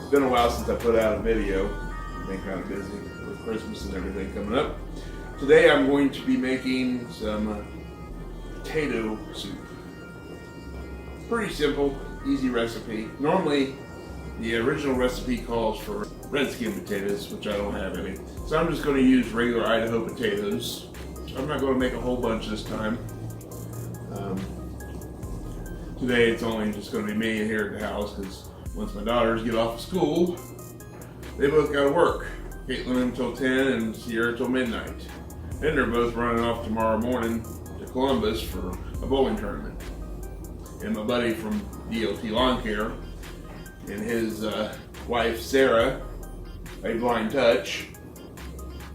been a while since I put out a video. I've been kind of busy with Christmas and everything coming up. Today I'm going to be making some potato soup. Pretty simple, easy recipe. Normally, the original recipe calls for red skin potatoes, which I don't have any. So I'm just going to use regular Idaho potatoes. I'm not going to make a whole bunch this time. Today it's only just going to be me here at the house because once my daughters get off of school, they both got to work. Caitlin until 10 and Sierra until midnight. Then they're both running off tomorrow morning to Columbus for a bowling tournament. And my buddy from DLT Lawn Care and his wife Sarah, a blind touch,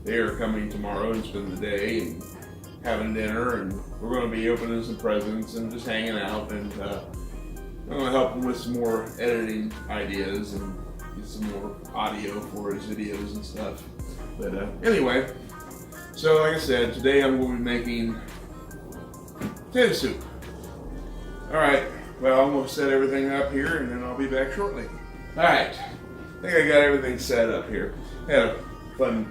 they are coming tomorrow and spend the day and having dinner, and we're going to be opening some presents and just hanging out, and I'm going to help him with some more editing ideas and get some more audio for his videos and stuff. But anyway, so like I said, today I'm going to be making potato soup. Alright, well, I'm going to set everything up here and then I'll be back shortly. Alright, I think I got everything set up here. I had a fun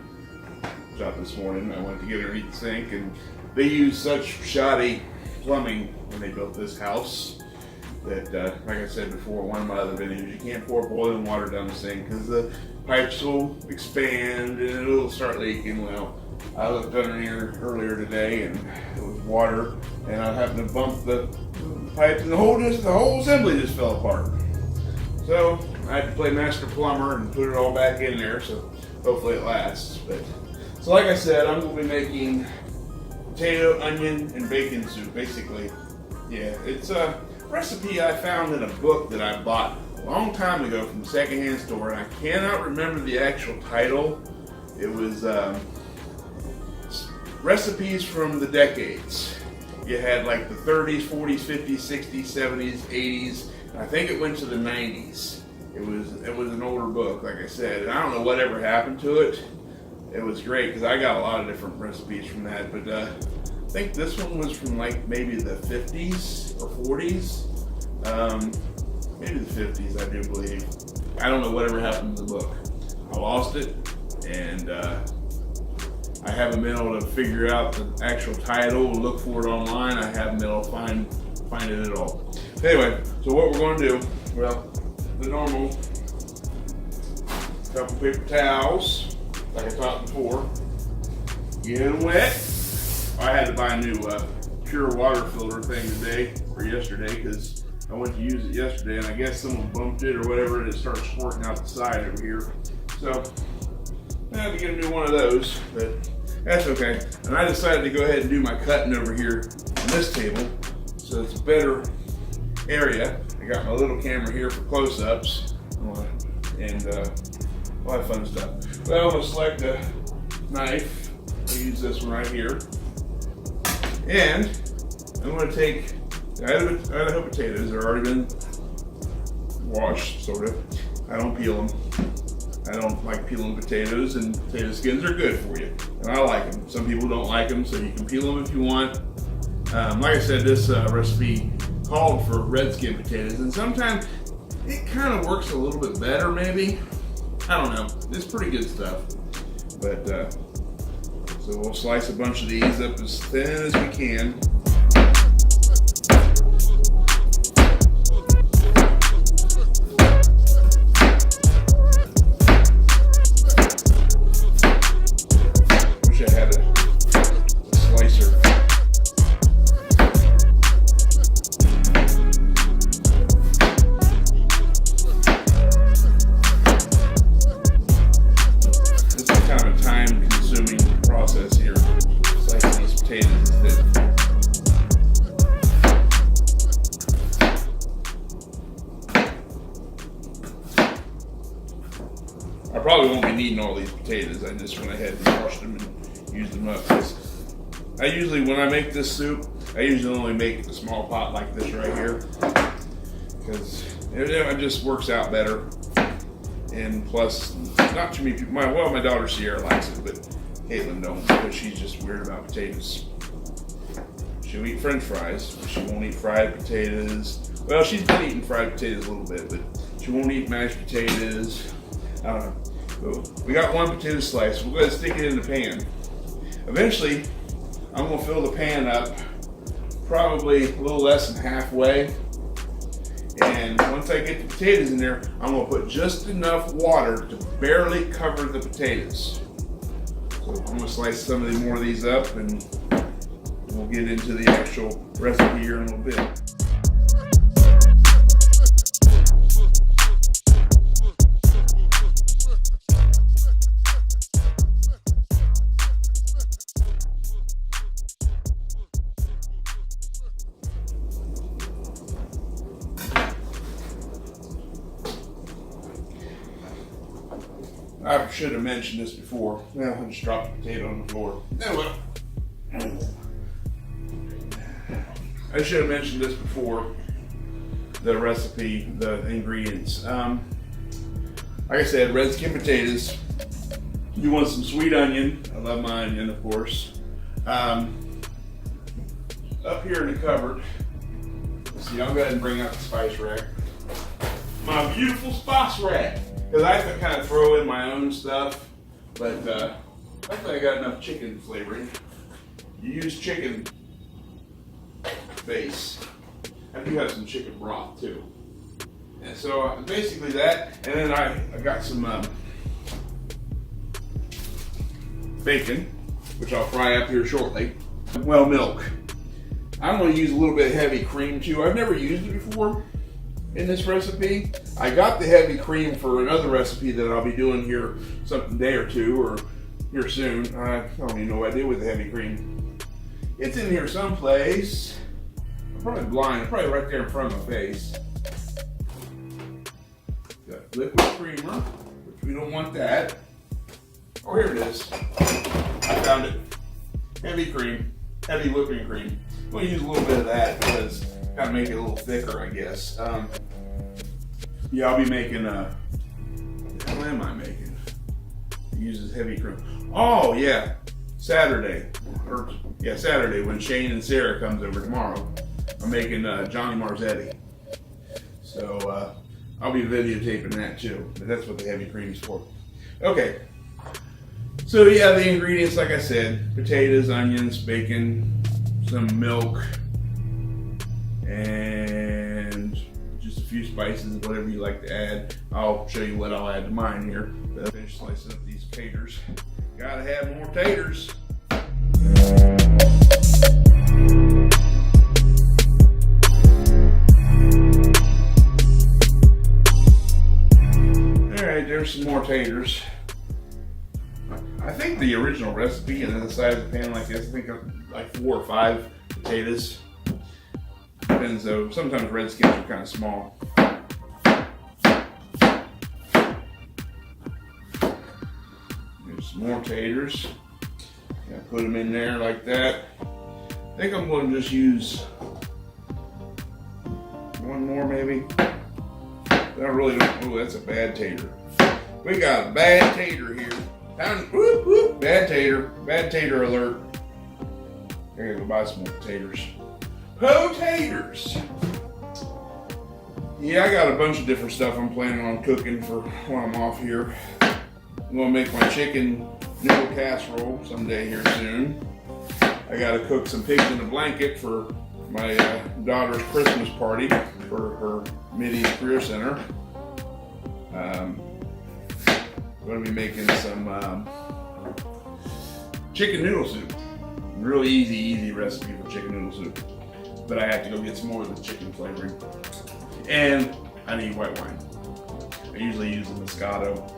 job this morning. I went to get underneath the sink, and they used such shoddy plumbing when they built this house that, like I said before in one of my other videos, you can't pour boiling water down the sink because the pipes will expand and it'll start leaking. Well, I looked under here earlier today and it was water, and I happened to bump the pipes and the whole assembly just fell apart. So I had to play master plumber and put it all back in there, so hopefully it lasts. So like I said, I'm going to be making potato, onion, and bacon soup, basically. Yeah, it's a recipe I found in a book that I bought a long time ago from a secondhand store, and I cannot remember the actual title. It was recipes from the decades. You had like the 30s, 40s, 50s, 60s, 70s, 80s, and I think it went to the 90s. It was an older book, like I said, and I don't know whatever happened to it. It was great because I got a lot of different recipes from that, but I think this one was from like maybe the 50s or 40s. Maybe the 50s, I do believe. I don't know whatever happened to the book. I lost it, and I haven't been able to figure out the actual title, look for it online. I haven't been able to find it at all. Anyway, so what we're going to do, well, the normal couple paper towels, like I taught before, get them wet. I had to buy a new pure water filter thing today, or yesterday, because I went to use it yesterday, and I guess someone bumped it or whatever, and it started squirting out the side over here. So I had to get a new one of those, but that's okay. And I decided to go ahead and do my cutting over here on this table, so it's a better area. I got my little camera here for close-ups, and a lot of fun stuff. Well, I'm going to select a knife. I'll use this one right here. And I'm going to take the Idaho potatoes. They've already been washed, sort of. I don't peel them. I don't like peeling potatoes, and potato skins are good for you. And I like them. Some people don't like them, so you can peel them if you want. Like I said, this recipe called for red skin potatoes, and sometimes it kind of works a little bit better, maybe. I don't know. It's pretty good stuff. But, so we'll slice a bunch of these up as thin as we can. Wish I had a slicer. Process here, slicing these potatoes instead. I probably won't be needing all these potatoes. I just went ahead and washed them and used them up. I usually, when I make this soup, I usually only make a small pot like this right here, because it just works out better. And plus, not too many people. My daughter Sierra likes it, but Caitlin don't, because she's just weird about potatoes. She'll eat French fries, but she won't eat fried potatoes. Well, she's been eating fried potatoes a little bit, but She won't eat mashed potatoes. I don't know. But we got one potato slice. We're going to stick it in the pan. Eventually, I'm going to fill the pan up probably a little less than halfway. And once I get the potatoes in there, I'm going to put just enough water to barely cover the potatoes. So I'm going to slice some of more of these up, and we'll get into the actual recipe here in a little bit. I should have mentioned this before. Well, I just dropped the potato on the floor. Oh well. I should have mentioned this before. The recipe, the ingredients. Like I said, red skin potatoes. You want some sweet onion. I love my onion, of course. Up here in the cupboard. Let's see, I'll go ahead and bring out the spice rack. My beautiful spice rack. Because I have to kind of throw in my own stuff, but I think I got enough chicken flavoring. You use chicken base. I do have some chicken broth too. And so basically that, and then I got some bacon, which I'll fry up here shortly. Well, milk. I'm going to use a little bit of heavy cream too. I've never used it before in this recipe. I got the heavy cream for another recipe that I'll be doing here some day or two, or here soon. I don't even know what I did with the heavy cream. It's in here someplace. I'm probably blind. It's probably right there in front of my face. Got liquid creamer, which we don't want that. Oh, here it is. I found it. Heavy cream, heavy whipping cream. I'm going to use a little bit of that because kind of make it a little thicker, I guess. Yeah, I'll be making what am I making? It uses heavy cream. Oh yeah, Saturday when Shane and Sarah comes over tomorrow. I'm making Johnny Marzetti. So I'll be videotaping that too. But that's what the heavy cream is for. Okay. So yeah, the ingredients, like I said, potatoes, onions, bacon, some milk, and just a few spices, whatever you like to add. I'll show you what I'll add to mine here. But I'll finish slicing up these taters. Gotta have more taters. Alright, there's some more taters. I think the original recipe, and then the size of a pan like this, I think like 4 or 5 potatoes. Depends though, sometimes red skins are kind of small. There's some more taters. Gonna put them in there like that. I think I'm going to just use one more maybe. I really don't, oh, that's a bad tater. We got a bad tater here. Whoop, whoop, bad tater alert. I gotta go buy some more taters. Potatoes! Yeah, I got a bunch of different stuff I'm planning on cooking for when I'm off here. I'm gonna make my chicken noodle casserole someday here soon. I gotta cook some pigs in a blanket for my daughter's Christmas party for her Midi Career Center. I'm gonna be making some chicken noodle soup. Really easy recipe for chicken noodle soup. But I have to go get some more of the chicken flavoring. And I need white wine. I usually use the Moscato,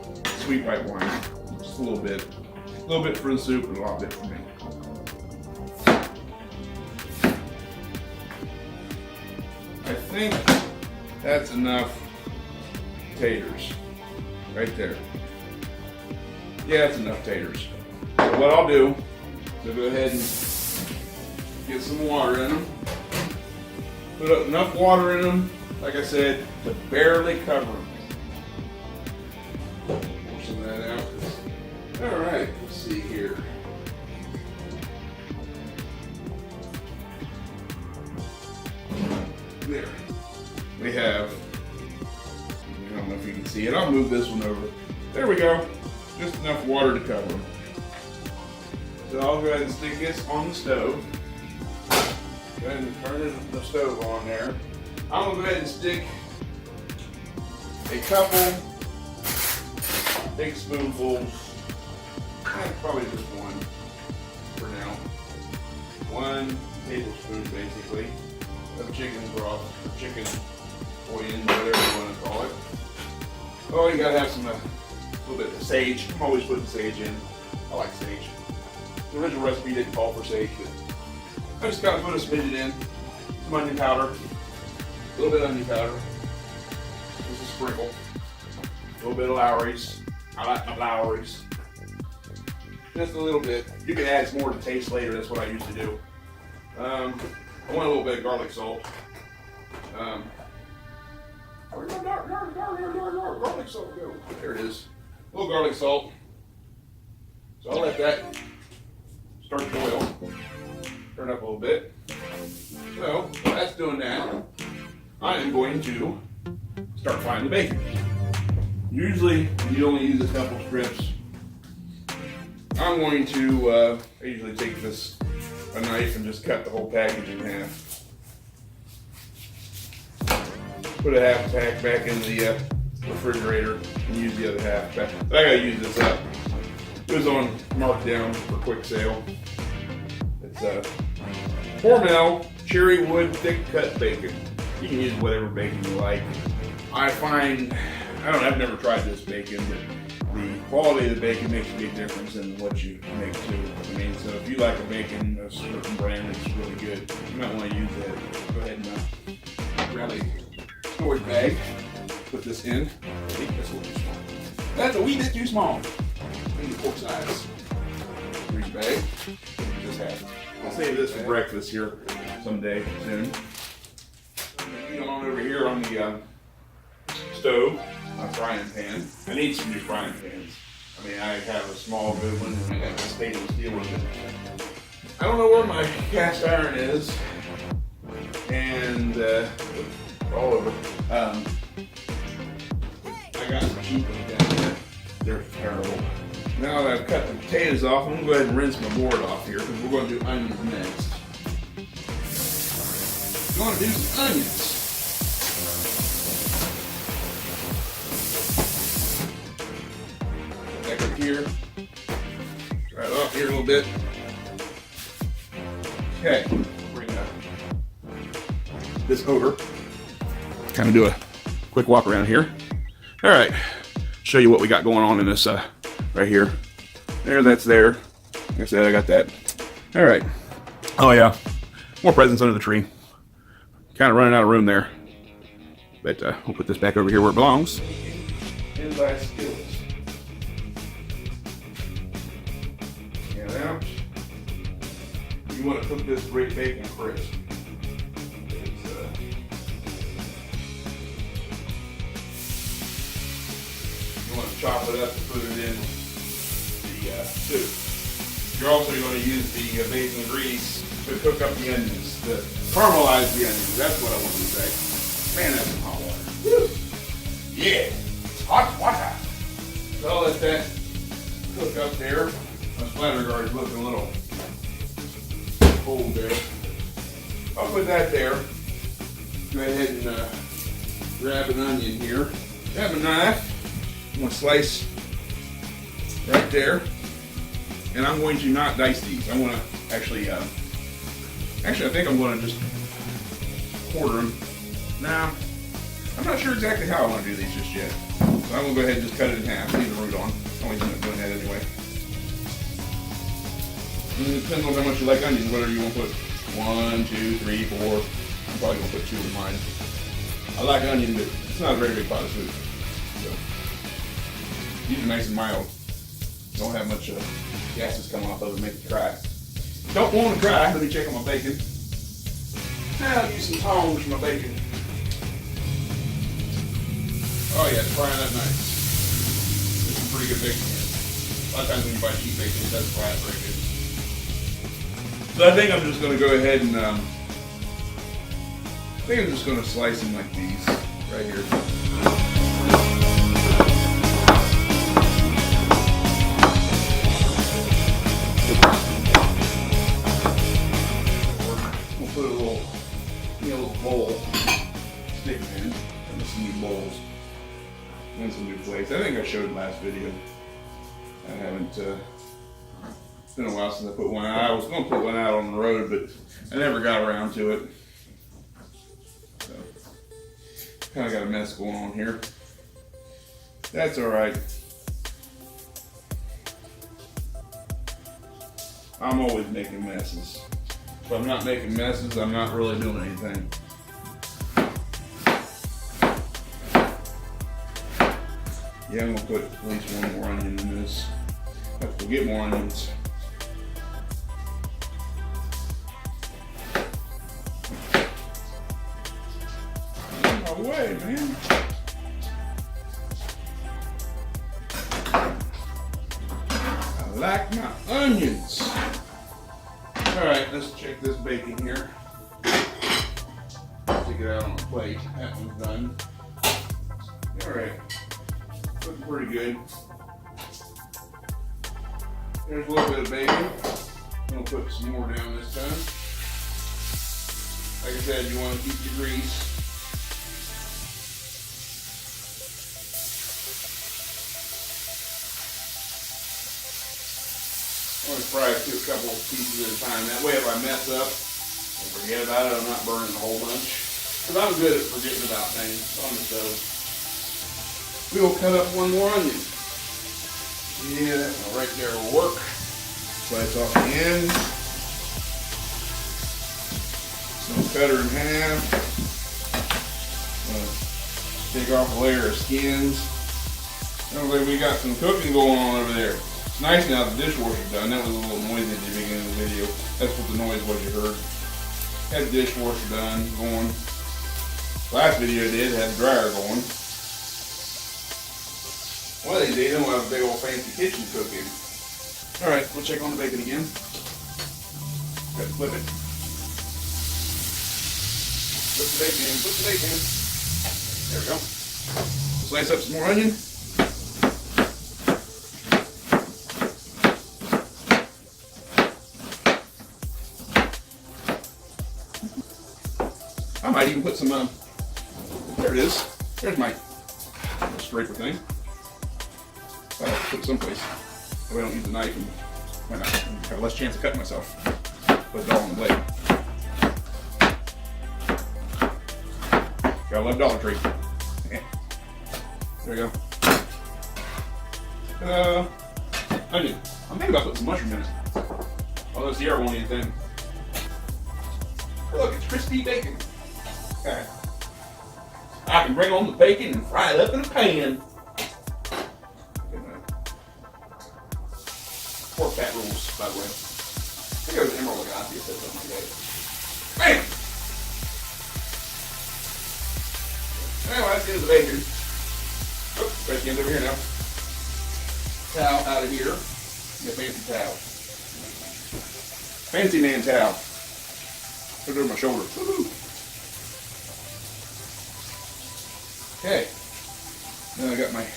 sweet white wine, just a little bit. A little bit for the soup and a lot bit for me. I think that's enough taters right there. Yeah, that's enough taters. So what I'll do is I'll go ahead and get some water in them. Put up enough water in them, like I said, to barely cover them. Pour some of that out. All right, let's see here. There. We have, see it. I'll move this one over. There we go. Just enough water to cover them. So I'll go ahead and stick this on the stove. Go ahead and turn the stove on there. I'm gonna go ahead and stick a couple big spoonfuls, probably just one for now. 1 tablespoon basically of chicken broth, or chicken bouillon, whatever you want to call it. Oh, you gotta have some, a little bit of sage. I'm always putting sage in. I like sage. The original recipe didn't call for sage, but I just gotta put a smidgen in. Some onion powder, a little bit of onion powder, just a sprinkle, a little bit of Lowry's. I like my Lowry's. Just a little bit. You can add some more to taste later. That's what I usually do. I want a little bit of garlic salt. Where'd my garlic salt go? There it is. A little garlic salt. So I'll let that start to boil. Turn up a little bit. So while that's doing that, I am going to start frying the bacon. Usually you only use a couple strips. I'm going to, I usually take a knife and just cut the whole package in half. Put a half pack back in the refrigerator and use the other half back. I gotta use this up. It was on markdown for quick sale. It's Hormel cherry wood thick cut bacon. You can use whatever bacon you like. I've never tried this bacon, but the quality of the bacon makes a big difference in what you make too. I mean, so if you like a bacon, a certain brand that's really good, you might want to use that. Go ahead and grab a storage bag, put this in. I think that's a little too small. That's a wee bit too small. I need a quart size. Storage bag. Just have. I'll save this for breakfast here someday soon. Get on over here on the stove. My frying pan. I need some new frying pans. I mean, I have a small good one and I got this stainless steel one. I don't know where my cast iron is, and all over. I got some cheap ones down here. They're terrible. Now that I've cut the potatoes off, I'm gonna go ahead and rinse my board off here because we're gonna do onions next. We're gonna do some onions. Here, right off here a little bit. Okay, bring this over. Kind of do a quick walk around here. All right, show you what we got going on in this right here. That's there. Like I said, I got that. All right. Oh yeah, more presents under the tree. Kind of running out of room there, but we'll put this back over here where it belongs. Inside skillet. Out. You want to cook this great bacon crisp. You want to chop it up and put it in the soup. You're also going to use the bacon grease to cook up the onions, to caramelize the onions. That's what I want to say. Man, that's some hot water. Woo. Yeah, hot water. So I'll let that cook up there. My splatter guard is looking a little cold there. I'll put that there. Go ahead and grab an onion here. Grab a knife. I'm going to slice right there. And I'm going to not dice these. I want to actually, I think I'm going to just quarter them. Now, I'm not sure exactly how I want to do these just yet. So I'm going to go ahead and just cut it in half, leave the root on. I always end up doing that anyway. And it depends on how much you like onions, whether you want to put 1, 2, 3, 4. I'm probably going to put 2 in mine. I like onion, but it's not a very big pot of soup. So, these are nice and mild. Don't have much gases come off of it, make it dry. Don't want to dry. Let me check on my bacon. I'll use some tongs for my bacon. Oh yeah, it's frying up nice. There's some pretty good bacon here. A lot of times when you buy cheap bacon, it doesn't fry up very good. So I think I'm just going to go ahead and slice them like these right here. bowls and some new plates. I think I showed last video. I haven't, it's been a while since I put one out. I was going to put one out on the road, but I never got around to it. So, kind of got a mess going on here. That's all right. I'm always making messes. If I'm not making messes, I'm not really doing anything. Yeah, I'm gonna put at least one more onion in this. Have to get more onions. On my way, man. I like my onions. All right, let's check this bacon here. Take it out on a plate. That one's done. All right. Looking pretty good. There's a little bit of bacon. I'm gonna put some more down this time. Like I said, you want to keep your grease. I'm gonna fry it to a couple of pieces at a time. That way, if I mess up and forget about it, I'm not burning a whole bunch. Because I'm good at forgetting about things on the stove. We'll cut up one more onion. Yeah, that one right there will work. Slice off the end. Some cutter in half. Take off a layer of skins. Looks like we got some cooking going on over there. It's nice now the dishwasher's done. That was a little noisy at the beginning of the video. That's what the noise was you heard. Had the dishwasher done, going. Last video I did had the dryer going. One of these days, I'm going to have a big old fancy kitchen to cook in. All right, we'll check on the bacon again. Got to flip it. Put the bacon in, put the bacon in. There we go. Slice up some more onion. I might even put some, there it is. There's my scraper thing. I'll put it someplace. That way I don't use the knife and might not have less chance of cutting myself. Put it all on the blade. Gotta love Dollar Tree. Yeah. There we go. Onion. I'm thinking about putting some mushroom in it. Although Sierra won't eat anything. Look, it's crispy bacon. Okay. I can bring on the bacon and fry it up in a pan. Pork fat rules, by the way. I think it was Emerald Lagasse said something like that. Bam! Anyway, that's the end of the bacon. Oh, red skin's over here now. Towel out of here. Get a fancy towel. Fancy man towel. Put it over my shoulder. Woo-hoo. Okay. Now I got my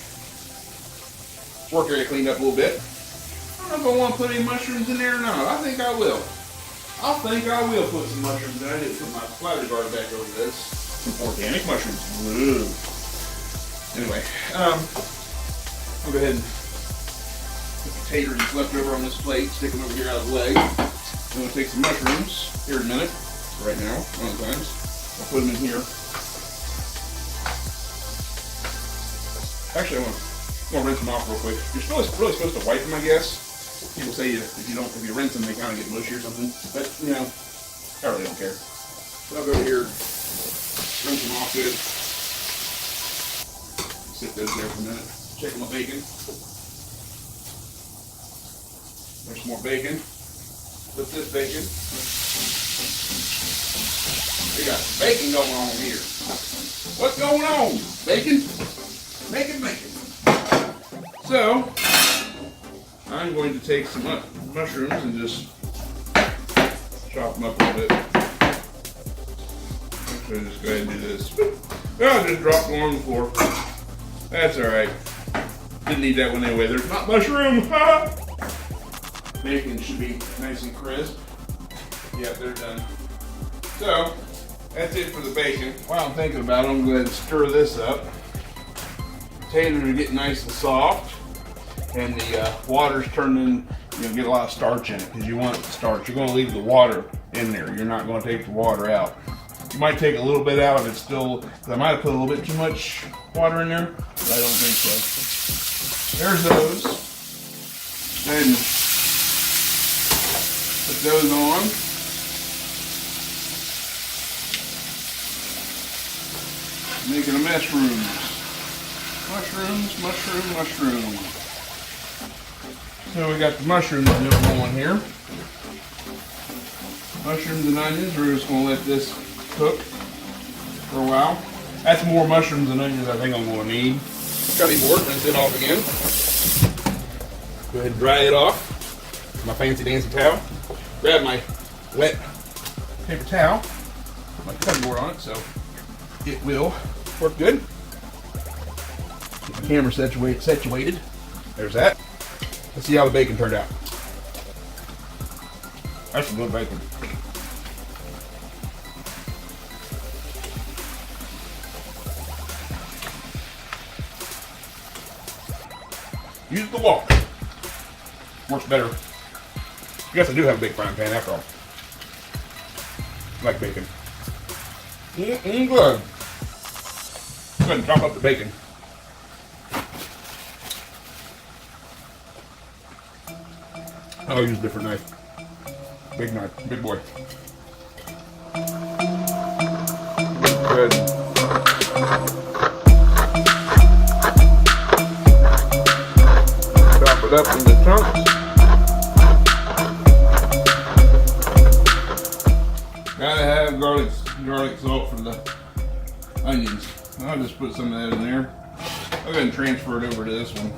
work area cleaned up a little bit. I don't know if I want to put any mushrooms in there or not. I think I will. I think I will put some mushrooms in. I didn't put my splatter guard back over this. Some organic mushrooms. Woo. Anyway, I'll go ahead and put the taters that's left over on this plate, stick them over here out of the way. I'm going to take some mushrooms here in a minute. Right now, one of the times. I'll put them in here. Actually, I want to rinse them off real quick. You're really supposed to wipe them, I guess. People say if you rinse them, they kind of get mushy or something. But, you know, I really don't care. So I'll go here, rinse them off good. Sit those there for a minute. Check my bacon. There's some more bacon. Put this bacon. We got bacon going on here. What's going on? Bacon? Bacon. So, I'm going to take some mushrooms and just chop them up a little bit. Actually, just go ahead and do this. Oh, just drop them on the floor. That's alright. Didn't need that one anyway. There's not mushroom. Bacon should be nice and crisp. Yep, they're done. So, that's it for the bacon. While I'm thinking about it, I'm going to go ahead and stir this up. potatoes are getting nice and soft, and the water's turning, get a lot of starch in it because you want starch. You're going to leave the water in there. You're not going to take the water out. You might take a little bit out if it's still, because I might have put a little bit too much water in there, but I don't think so. There's those. Then put those on. Making a mushrooms. Mushrooms. So we got the mushrooms going here. Mushrooms and onions. We're just going to let this cook for a while. That's more mushrooms and onions I think I'm going to need. Got to even rinse it off again. Go ahead and dry it off. My fancy dancy towel. Grab my wet paper towel. Put my cutting board on it so it will work good. Get the camera situated. There's that. Let's see how the bacon turned out. That's some good bacon. Use the wok. Works better. I guess I do have a big frying pan after all. I like bacon. Good. Go ahead and chop up the bacon. I'll use a different knife. Big knife, big boy. Good. Chop it up into chunks. Gotta have garlic salt for the onions. I'll just put some of that in there. I'll go ahead and transfer it over to this one.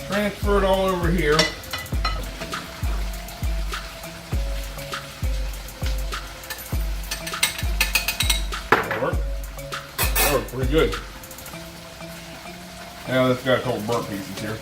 Transfer it all over here. That'll work. That worked pretty good. Now let's got a couple burnt pieces here.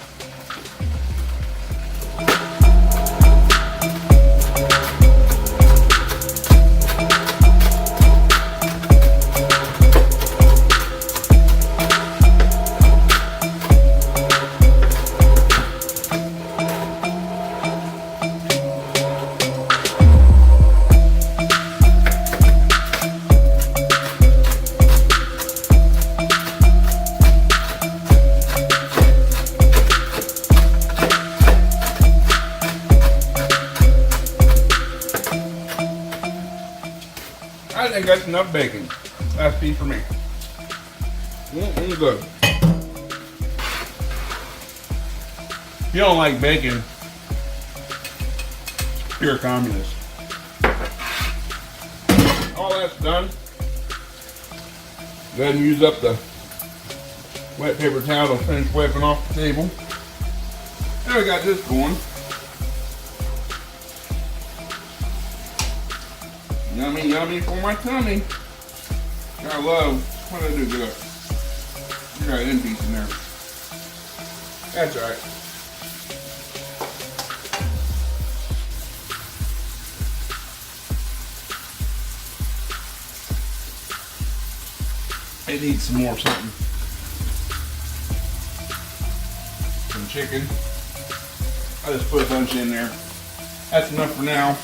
I think that's enough bacon. Last piece for me. Good. If you don't like bacon, you're a communist. All that's done. Go ahead and use up the wet paper towel to finish wiping off the table. Now we got this going. Yummy, yummy for my tummy. I love, what did I do good? You got an piece in there. That's alright. It needs some more something. Some chicken. I just put a bunch in there. That's enough for now.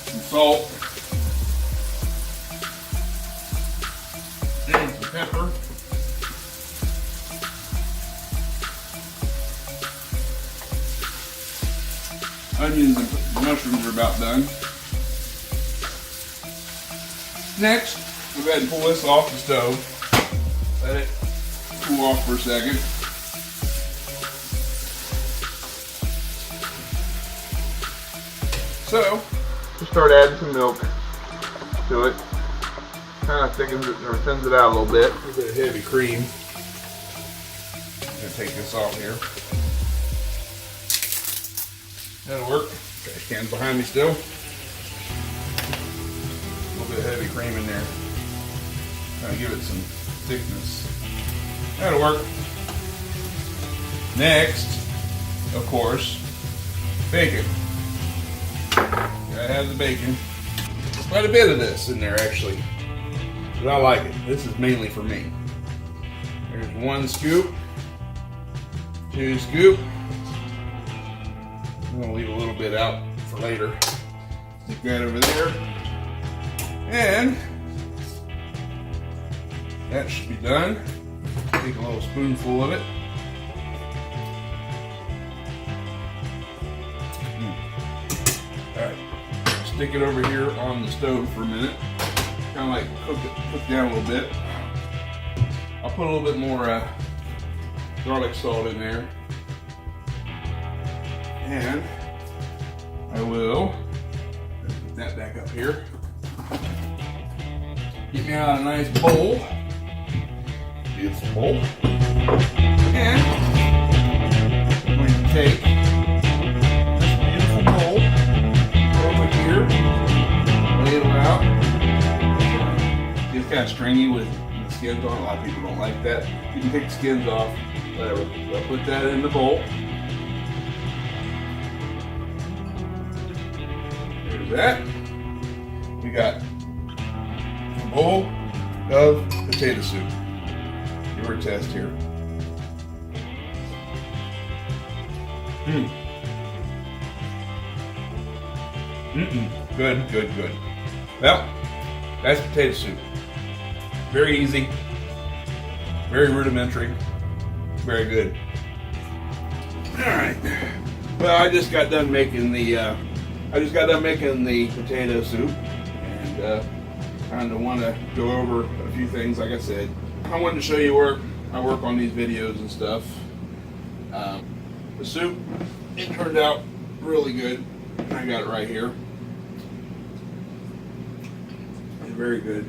Some salt. And some pepper. Onions and mushrooms are about done. Next, we'll go ahead and pull this off the stove. Let it cool off for a second. So, we'll start adding some milk to it. Kind of thickens it or thins it out a little bit. A little bit of heavy cream. I'm going to take this off here. That'll work. Trash can's behind me still. A little bit of heavy cream in there. Kind of give it some thickness. That'll work. Next, of course, bacon. Gotta have the bacon. Quite a bit of this in there actually. But I like it. This is mainly for me. There's 1 scoop, 2 scoop. I'm gonna leave a little bit out for later. Stick that over there. And that should be done. Take a little spoonful of it. Alright, stick it over here on the stove for a minute. Kind of like cook down a little bit. I'll put a little bit more garlic salt in there. And I will put that back up here. Get me out a nice bowl. Beautiful bowl. And I'm going to take this beautiful bowl over here, lay it out. It's kind of stringy with the skins on. A lot of people don't like that. You can take the skins off, whatever. So I'll put that in the bowl. There's that. We got a bowl of potato soup. Give her a test here. Good, good, good. Well, that's potato soup. Very easy, very rudimentary, very good. All right. Well, I just got done making the potato soup, and kind of want to go over a few things. Like I said, I wanted to show you where I work on these videos and stuff. The soup, it turned out really good. I got it right here. It's very good.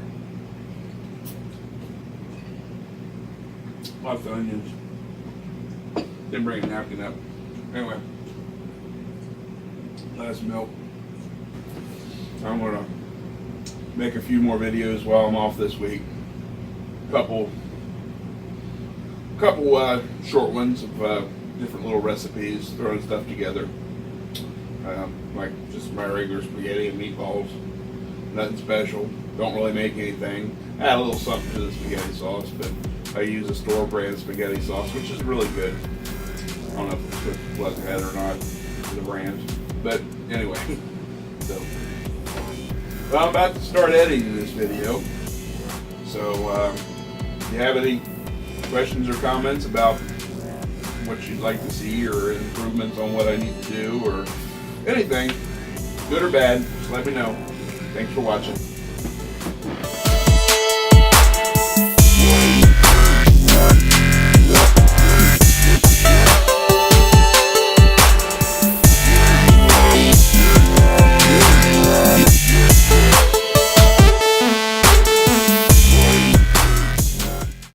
Lots of onions. Didn't bring a napkin up. Anyway, last milk. I'm gonna make a few more videos while I'm off this week. Couple short ones of different little recipes, throwing stuff together. Like just my regular spaghetti and meatballs. Nothing special. Don't really make anything. Add a little something to the spaghetti sauce, but I use a store brand spaghetti sauce, which is really good. I don't know if it's was ahead or not, the brand. But anyway, so well, I'm about to start editing this video. So if you have any questions or comments about what you'd like to see or improvements on what I need to do or anything, good or bad, just let me know. Thanks for watching.